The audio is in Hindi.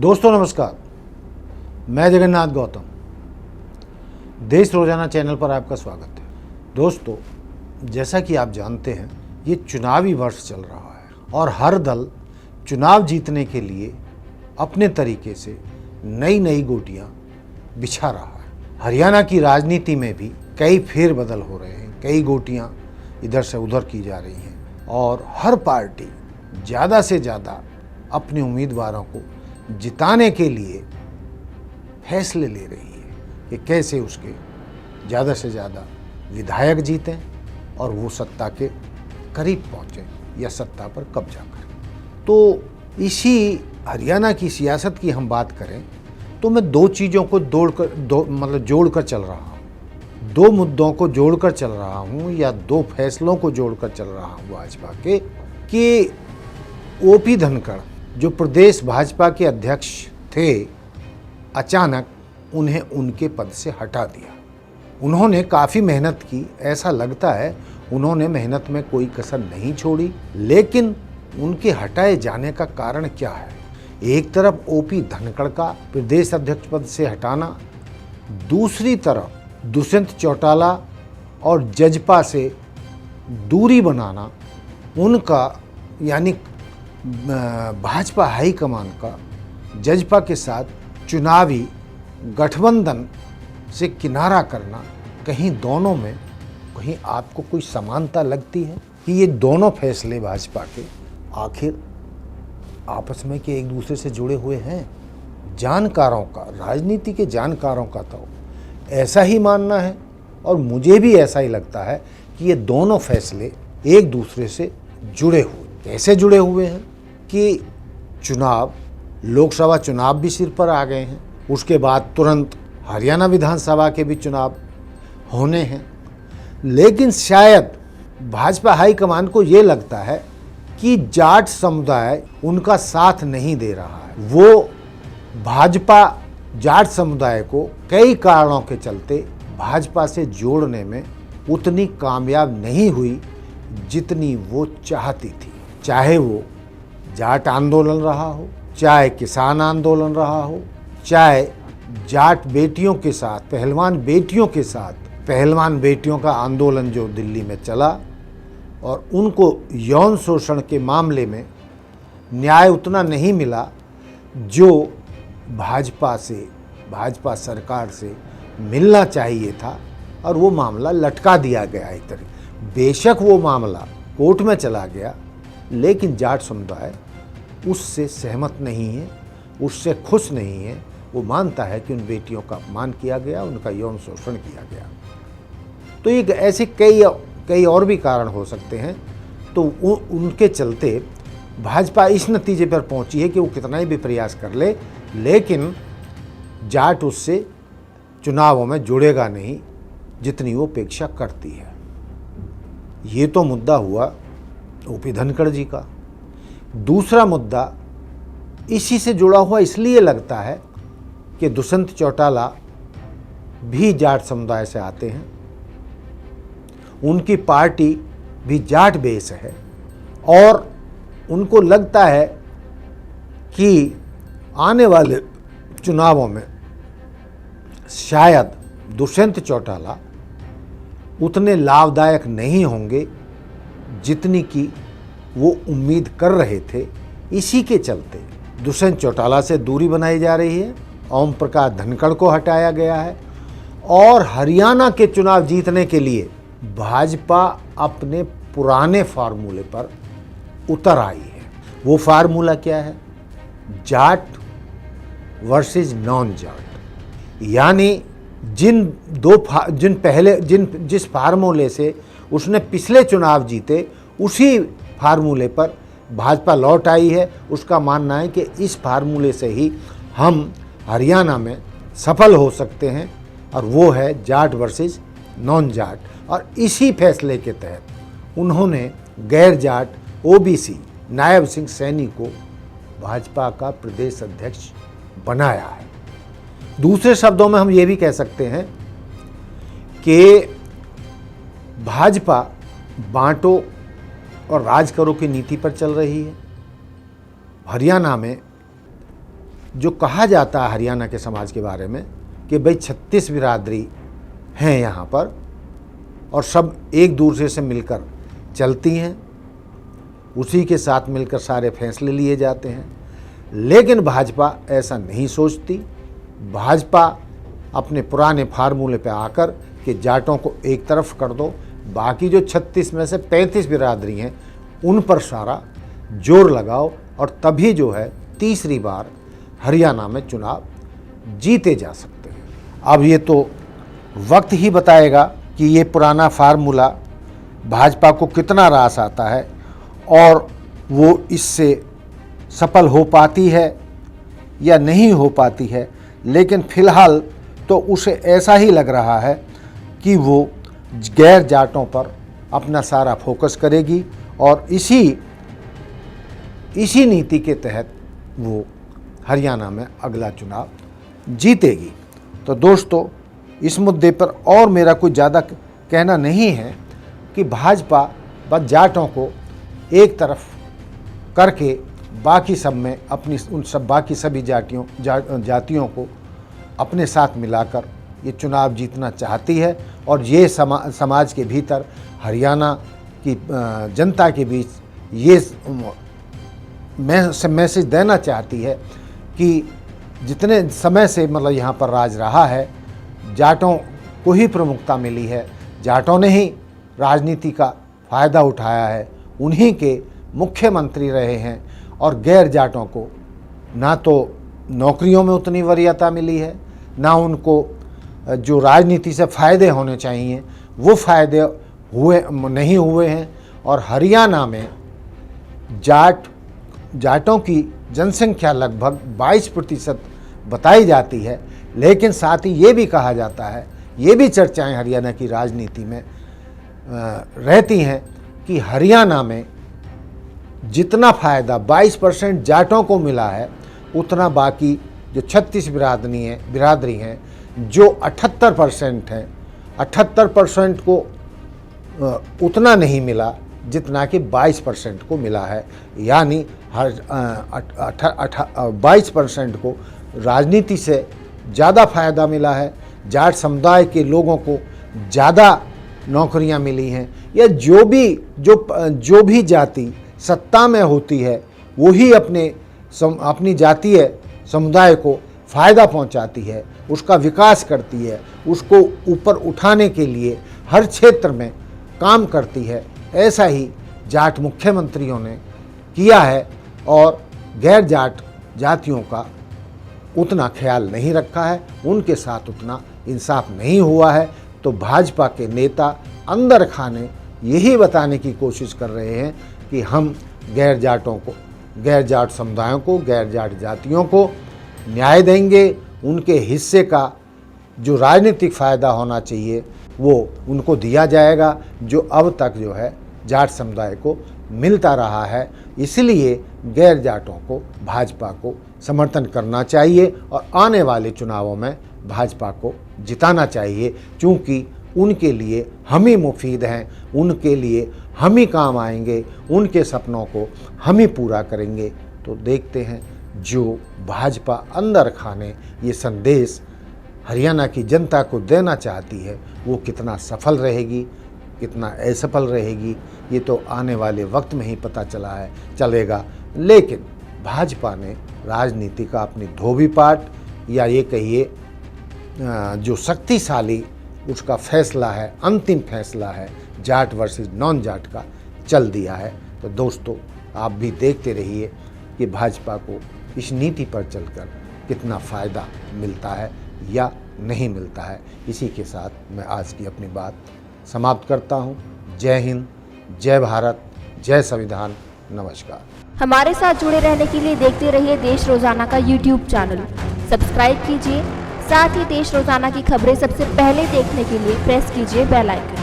दोस्तों नमस्कार, मैं जगन्नाथ गौतम। देश रोजाना चैनल पर आपका स्वागत है। दोस्तों, जैसा कि आप जानते हैं, ये चुनावी वर्ष चल रहा है और हर दल चुनाव जीतने के लिए अपने तरीके से नई नई गोटियां बिछा रहा है। हरियाणा की राजनीति में भी कई फेरबदल हो रहे हैं, कई गोटियां इधर से उधर की जा रही हैं और हर पार्टी ज़्यादा से ज़्यादा अपने उम्मीदवारों को जिताने के लिए फैसले ले रही है कि कैसे उसके ज़्यादा से ज़्यादा विधायक जीतें और वो सत्ता के करीब पहुँचें या सत्ता पर कब्जा करें। तो इसी हरियाणा की सियासत की हम बात करें तो मैं दो चीज़ों को जोड़कर चल रहा हूँ, दो मुद्दों को जोड़कर चल रहा हूँ या दो फैसलों को जोड़कर चल रहा हूँ भाजपा के कि ओपी धनखड़ जो प्रदेश भाजपा के अध्यक्ष थे, अचानक उन्हें उनके पद से हटा दिया। उन्होंने काफ़ी मेहनत की, ऐसा लगता है उन्होंने मेहनत में कोई कसर नहीं छोड़ी, लेकिन उनके हटाए जाने का कारण क्या है? एक तरफ ओपी धनखड़ का प्रदेश अध्यक्ष पद से हटाना, दूसरी तरफ दुष्यंत चौटाला और जजपा से दूरी बनाना, उनका यानी भाजपा हाईकमान का जजपा के साथ चुनावी गठबंधन से किनारा करना, कहीं दोनों में कहीं आपको कोई समानता लगती है कि ये दोनों फैसले भाजपा के आखिर आपस में के एक दूसरे से जुड़े हुए हैं? जानकारों का, राजनीति के जानकारों का तो ऐसा ही मानना है और मुझे भी ऐसा ही लगता है कि ये दोनों फैसले एक दूसरे से जुड़े हुए। कैसे जुड़े हुए हैं कि चुनाव, लोकसभा चुनाव भी सिर पर आ गए हैं, उसके बाद तुरंत हरियाणा विधानसभा के भी चुनाव होने हैं, लेकिन शायद भाजपा हाईकमान को ये लगता है कि जाट समुदाय उनका साथ नहीं दे रहा है। वो भाजपा जाट समुदाय को कई कारणों के चलते भाजपा से जोड़ने में उतनी कामयाब नहीं हुई जितनी वो चाहती थी। चाहे वो जाट आंदोलन रहा हो, चाहे किसान आंदोलन रहा हो, चाहे जाट बेटियों के साथ, पहलवान बेटियों का आंदोलन जो दिल्ली में चला और उनको यौन शोषण के मामले में न्याय उतना नहीं मिला जो भाजपा सरकार से मिलना चाहिए था और वो मामला लटका दिया गया एक तरह। बेशक वो मामला कोर्ट में चला गया, लेकिन जाट समुदाय उससे सहमत नहीं है, उससे खुश नहीं है। वो मानता है कि उन बेटियों का अपमान किया गया, उनका यौन शोषण किया गया। तो ये ऐसे कई और भी कारण हो सकते हैं। तो उनके चलते भाजपा इस नतीजे पर पहुंची है कि वो कितना ही भी प्रयास कर ले, लेकिन जाट उससे चुनावों में जुड़ेगा नहीं जितनी वो अपेक्षा करती है। ये तो मुद्दा हुआ ओपी धनखड़ जी का। दूसरा मुद्दा इसी से जुड़ा हुआ इसलिए लगता है कि दुष्यंत चौटाला भी जाट समुदाय से आते हैं, उनकी पार्टी भी जाट बेस है और उनको लगता है कि आने वाले चुनावों में शायद दुष्यंत चौटाला उतने लाभदायक नहीं होंगे जितनी की वो उम्मीद कर रहे थे। इसी के चलते दुष्यंत चौटाला से दूरी बनाई जा रही है, ओम प्रकाश धनखड़ को हटाया गया है और हरियाणा के चुनाव जीतने के लिए भाजपा अपने पुराने फार्मूले पर उतर आई है। वो फार्मूला क्या है? जाट वर्सेस नॉन जाट, यानी जिस फार्मूले से उसने पिछले चुनाव जीते, उसी फार्मूले पर भाजपा लौट आई है। उसका मानना है कि इस फार्मूले से ही हम हरियाणा में सफल हो सकते हैं और वो है जाट वर्सेस नॉन जाट। और इसी फैसले के तहत उन्होंने गैर जाट ओबीसी नायब सिंह सैनी को भाजपा का प्रदेश अध्यक्ष बनाया है। दूसरे शब्दों में हम ये भी कह सकते हैं कि भाजपा बांटो और राज करो की नीति पर चल रही है। हरियाणा में जो कहा जाता है हरियाणा के समाज के बारे में कि भाई 36 बिरादरी हैं यहाँ पर और सब एक दूसरे से मिलकर चलती हैं, उसी के साथ मिलकर सारे फैसले लिए जाते हैं। लेकिन भाजपा ऐसा नहीं सोचती। भाजपा अपने पुराने फार्मूले पे आकर कि जाटों को एक तरफ कर दो, बाकी जो 36 में से 35 बिरादरी हैं उन पर सारा जोर लगाओ और तभी जो है तीसरी बार हरियाणा में चुनाव जीते जा सकते हैं। अब ये तो वक्त ही बताएगा कि ये पुराना फार्मूला भाजपा को कितना रास आता है और वो इससे सफल हो पाती है या नहीं हो पाती है। लेकिन फिलहाल तो उसे ऐसा ही लग रहा है कि वो गैर जाटों पर अपना सारा फोकस करेगी और इसी नीति के तहत वो हरियाणा में अगला चुनाव जीतेगी। तो दोस्तों, इस मुद्दे पर और मेरा कुछ ज़्यादा कहना नहीं है कि भाजपा बस जाटों को एक तरफ करके बाकी सब में अपनी उन सब बाकी सभी जातियों को अपने साथ मिलाकर ये चुनाव जीतना चाहती है और ये समाज के भीतर हरियाणा की जनता के बीच ये मैसेज देना चाहती है कि जितने समय से मतलब यहाँ पर राज रहा है, जाटों को ही प्रमुखता मिली है, जाटों ने ही राजनीति का फ़ायदा उठाया है, उन्हीं के मुख्यमंत्री रहे हैं और गैर जाटों को ना तो नौकरियों में उतनी वरीयता मिली है, ना उनको जो राजनीति से फ़ायदे होने चाहिए वो फ़ायदे नहीं हुए हैं। और हरियाणा में जाटों की जनसंख्या लगभग 22% बताई जाती है। लेकिन साथ ही ये भी कहा जाता है, ये भी चर्चाएं हरियाणा की राजनीति में रहती हैं कि हरियाणा में जितना फ़ायदा 22% जाटों को मिला है उतना बाकी जो 36 बिरादरी हैं जो 78% हैं, 78% को उतना नहीं मिला जितना कि 22% को मिला है। यानी 22% को राजनीति से ज़्यादा फ़ायदा मिला है, जाट समुदाय के लोगों को ज़्यादा नौकरियां मिली हैं, या जो भी जाति सत्ता में होती है वही अपनी जातीय समुदाय को फ़ायदा पहुंचाती है, उसका विकास करती है, उसको ऊपर उठाने के लिए हर क्षेत्र में काम करती है। ऐसा ही जाट मुख्यमंत्रियों ने किया है और गैर जाट जातियों का उतना ख्याल नहीं रखा है, उनके साथ उतना इंसाफ नहीं हुआ है। तो भाजपा के नेता अंदर खाने यही बताने की कोशिश कर रहे हैं कि हम गैर जाट समुदायों को, गैर जाट जातियों को न्याय देंगे, उनके हिस्से का जो राजनीतिक फ़ायदा होना चाहिए वो उनको दिया जाएगा, जो अब तक जो है जाट समुदाय को मिलता रहा है। इसलिए गैर जाटों को भाजपा को समर्थन करना चाहिए और आने वाले चुनावों में भाजपा को जिताना चाहिए, क्योंकि उनके लिए हम ही मुफीद हैं, उनके लिए हम ही काम आएंगे, उनके सपनों को हम ही पूरा करेंगे। तो देखते हैं जो भाजपा अंदर खाने ये संदेश हरियाणा की जनता को देना चाहती है वो कितना सफल रहेगी, कितना असफल रहेगी, ये तो आने वाले वक्त में ही पता चलेगा। लेकिन भाजपा ने राजनीति का अपनी धोबी पाट या ये कहिए जो शक्तिशाली उसका फैसला है, अंतिम फैसला है जाट वर्सेस नॉन जाट का, चल दिया है। तो दोस्तों, आप भी देखते रहिए कि भाजपा को इस नीति पर चलकर कितना फ़ायदा मिलता है या नहीं मिलता है। इसी के साथ मैं आज की अपनी बात समाप्त करता हूँ। जय हिंद, जय भारत, जय संविधान, नमस्कार। हमारे साथ जुड़े रहने के लिए देखते रहिए देश रोजाना का YouTube चैनल, सब्सक्राइब कीजिए। साथ ही देश रोजाना की खबरें सबसे पहले देखने के लिए प्रेस कीजिए बेल आइकन।